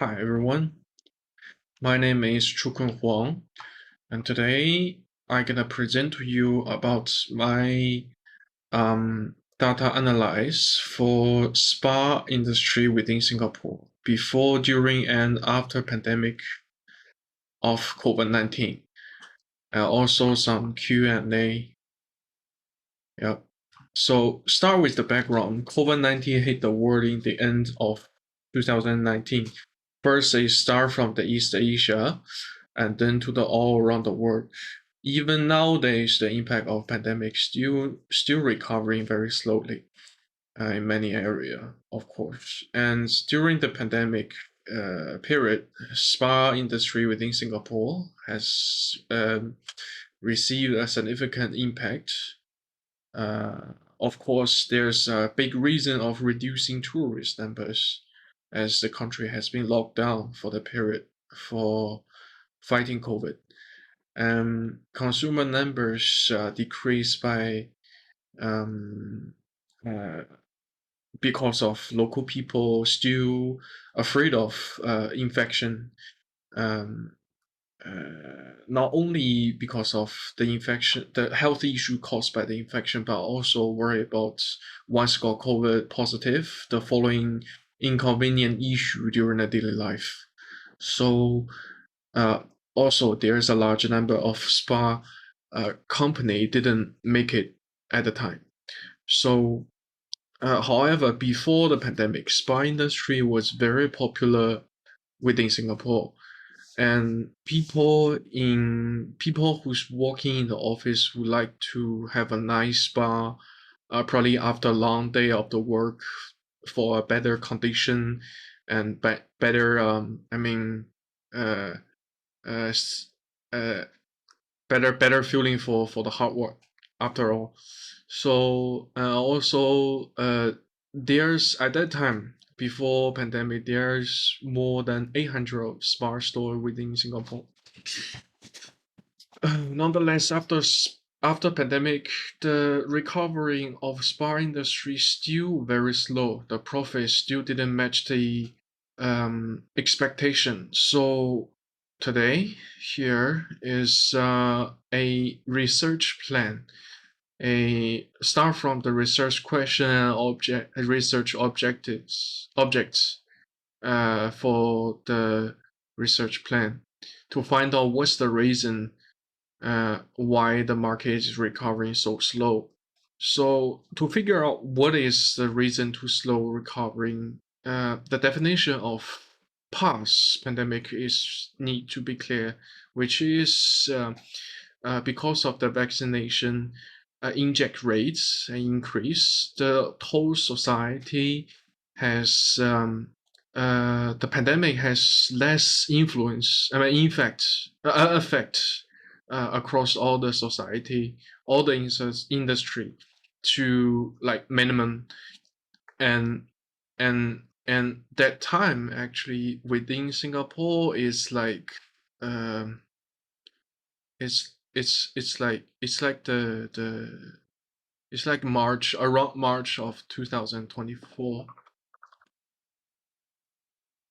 Hi everyone, my name is Chukun Huang, and today I'm gonna present to you about my data analysis for spa industry within Singapore before, during, and after pandemic of COVID-19, and also some Q&A. Yep. So start with the background. COVID-19 hit the world in the end of 2019. First, it started from the East Asia, and then to the all around the world. Even nowadays, the impact of pandemic still recovering very slowly in many area, of course. And during the pandemic period, spa industry within Singapore has received a significant impact. Of course, there's a big reason of reducing tourist numbers as the country has been locked down for the period for fighting COVID. Consumer numbers decreased by um, uh, because of local people still afraid of infection. Um, not only because of the infection, the health issue caused by the infection, but also worry about once got COVID positive, the following inconvenient issue during the daily life. So uh, also there's a large number of spa company didn't make it at the time. So however, before the pandemic, spa industry was very popular within Singapore, and people who's working in the office would like to have a nice spa, probably after a long day of the work, for a better condition and better uh, uh, uh, better feeling for the hard work after all. So also there's at that time before pandemic there's more than 800 spa store within Singapore. Nonetheless, after pandemic, the recovery of spa industry still very slow. The profit still didn't match the expectation. So today here is a research plan. A start from the research question and research objects for the research plan to find out what's the reason why the market is recovering so slow. So to figure out what is the reason to slow recovering, the definition of past pandemic is need to be clear, which is because of the vaccination inject rates increase, the whole society has the pandemic has less influence. I mean, in fact, effect across all the society, all the industry to like minimum, and and that time actually within Singapore is like um it's like the it's like March, around March of 2024.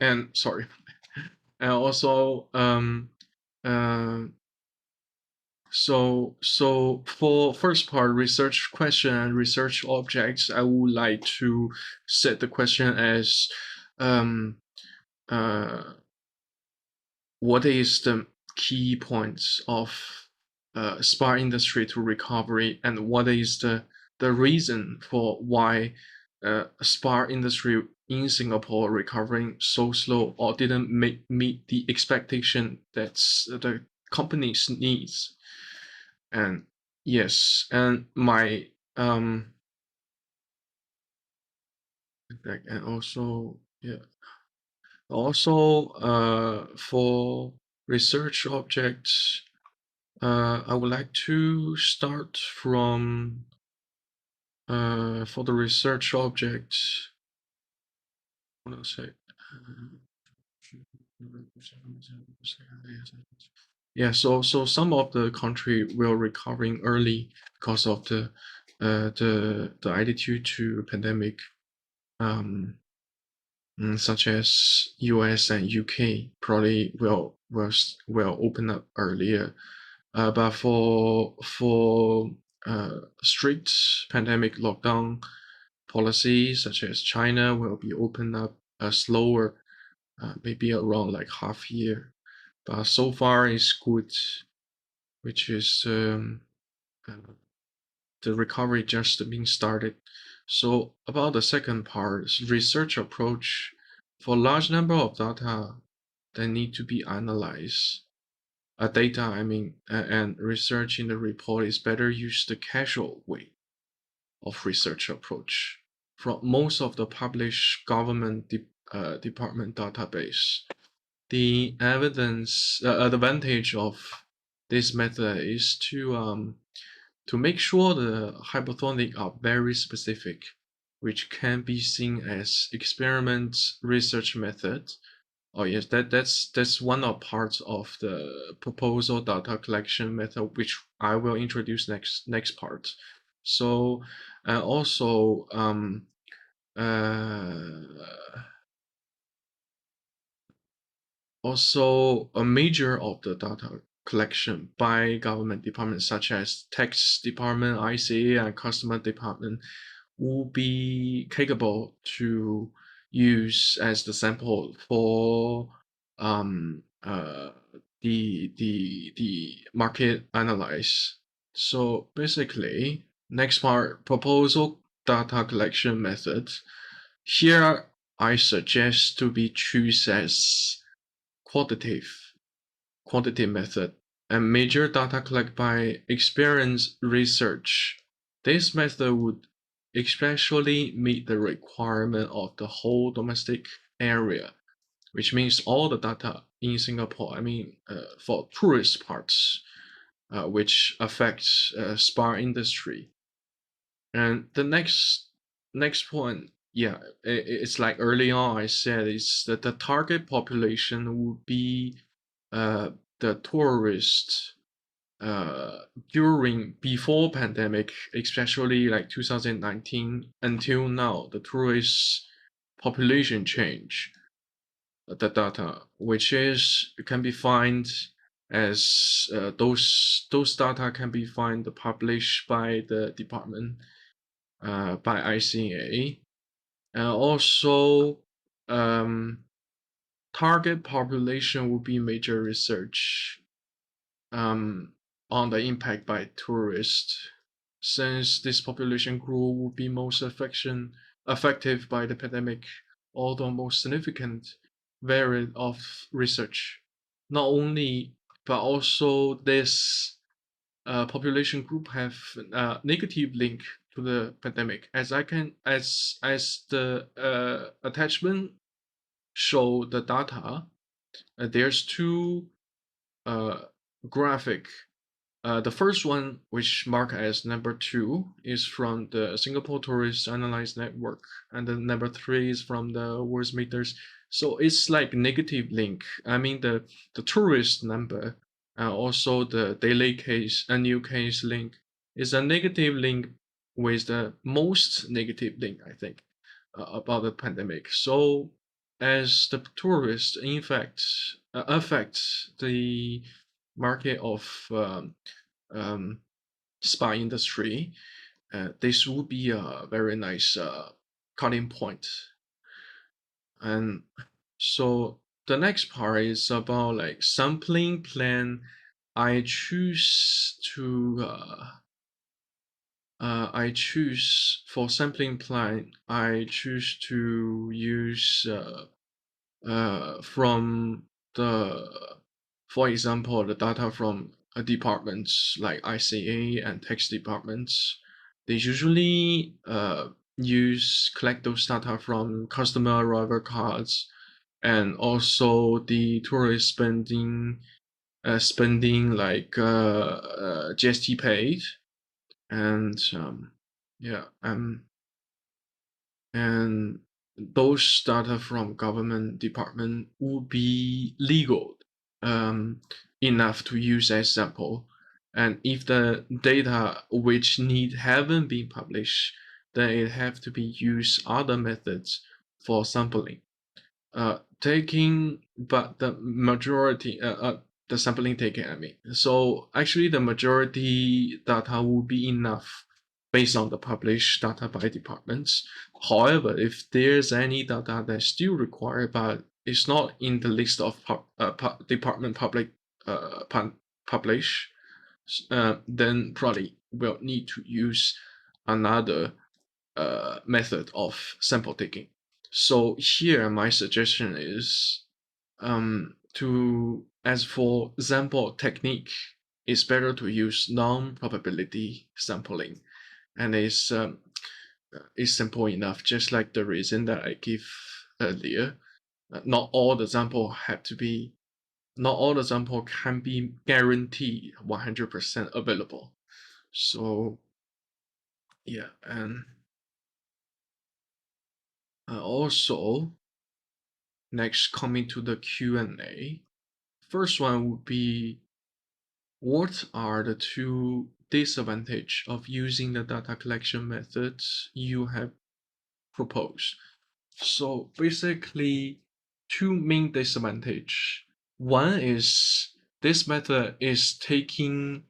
And sorry, and also um so for first part research question and research objects, I would like to set the question as um uh what is the key points of spa industry to recovery, and what is the reason for why spa industry in Singapore recovering so slow or didn't meet the expectation that's the company's needs. And yes, and my and also yeah, also for research objects, I would like to start from for the research object. What else say? Yeah, so some of the country will recovering early because of the attitude to pandemic. Um, such as US and UK probably will open up earlier. But for strict pandemic lockdown policies such as China will be open up slower, maybe around like half year. But so far it's good, which is uh, the recovery just being started. So about the second part, research approach for large number of data that need to be analyzed. Data, and research in the report is better use the casual way of research approach from most of the published government department database. The advantage of this method is to make sure the hypothetics are very specific, which can be seen as experiment research method. Oh yes, that's one of parts of the proposal data collection method, which I will introduce next part. So, also uh, also a major of the data collection by government departments such as tax department, ICA, and customer department will be capable to use as the sample for um, uh, the market analyze. So basically, next part, proposal data collection method. Here I suggest to be choose as quantitative method and major data collected by experience research. This method would especially meet the requirement of the whole domestic area, which means all the data in Singapore, for tourist parts, which affects spa industry. And the next point, yeah, it's like early on I said is that the target population would be uh, the tourists during before pandemic, especially like 2019 until now, the tourist population change, the data, which is can be found as those data can be found published by the department by ICA. Also, um, target population will be major research um, on the impact by tourists, since this population group will be most affected by the pandemic, although most significant variant of research. Not only, but also this population group have a negative link to the pandemic, as the attachment show the data. There's two uh, graphic. The first one, which marked as number 2, is from the Singapore Tourist Analyze Network, and the number 3 is from the Worldsmeters. So it's like negative link. The tourist number, also the daily case, a new case link, is a negative link with the most negative link, I think, about the pandemic. So as the tourists, in fact, affect the market of um, spa industry, this would be a very nice cutting point. And so the next part is about like sampling plan. I choose to I choose for sampling plan. I choose to use from the, for example, the data from departments like ICA and tax departments. They usually collect those data from customer arrival cards and also the tourist spending like GST paid, and yeah and those data from government department would be legal um, enough to use as sample. And if the data which haven't been published, then it have to be used other methods for sampling. but the majority, the sampling taken, I mean. So actually the majority data will be enough based on the published data by departments. However, if there's any data that's still required, but it's not in the list of department publish, then probably we'll need to use another method of sample taking. So here my suggestion is as for sample technique, it's better to use non-probability sampling, and it's simple enough, just like the reason that I give earlier. Not all the sample can be guaranteed 100% available. So yeah, and also next coming to the Q&A. First one would be, what are the two disadvantages of using the data collection methods you have proposed? So basically, two main disadvantages. One is this method is taking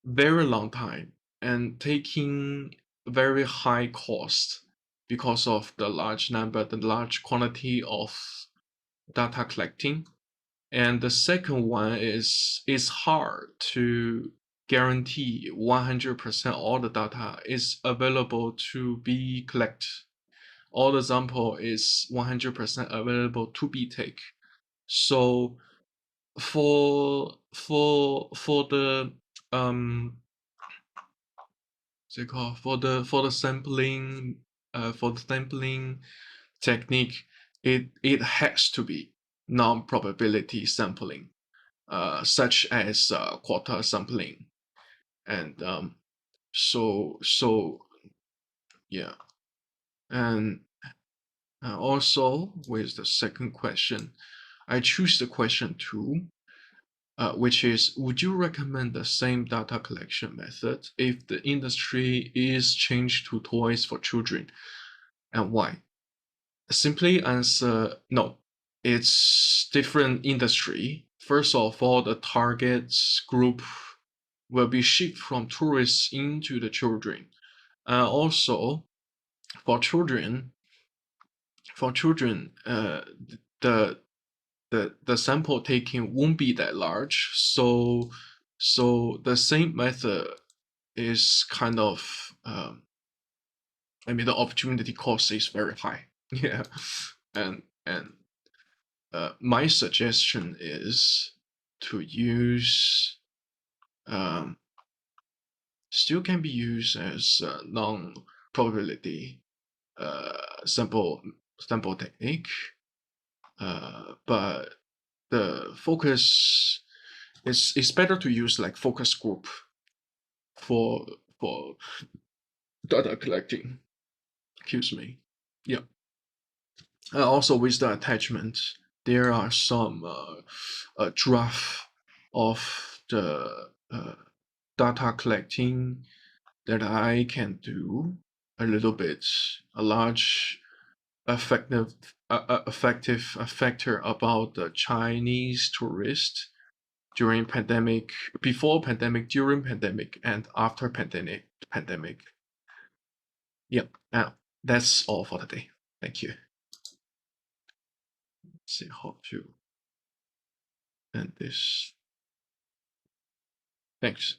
very long time and taking very high cost because of the large quantity of data collecting. And the second one is it's hard to guarantee 100% all the data is available to be collected. All the sample is 100% available to be taken. So for the for the sampling technique, it has to be non-probability sampling, such as quarter sampling, and so yeah, and also with the second question, I choose the question 2, which is, would you recommend the same data collection method if the industry is changed to toys for children, and why? Simply answer no. It's different industry. First of all, the target group will be shift from tourists into the children. Also, for children, the the sample taking won't be that large, so the same method is kind of I mean the opportunity cost is very high. Yeah, and my suggestion is to use still can be used as non-probability sample technique, but the focus it's better to use like focus group for data collecting. Excuse me. Yeah. Also with the attachment, there are some draft of the data collecting that I can do a little bit, a large effective factor about the Chinese tourist during pandemic, before pandemic, during pandemic, and after pandemic. Yep. That's all for today. Thank you. Let's see how to end this. Thanks.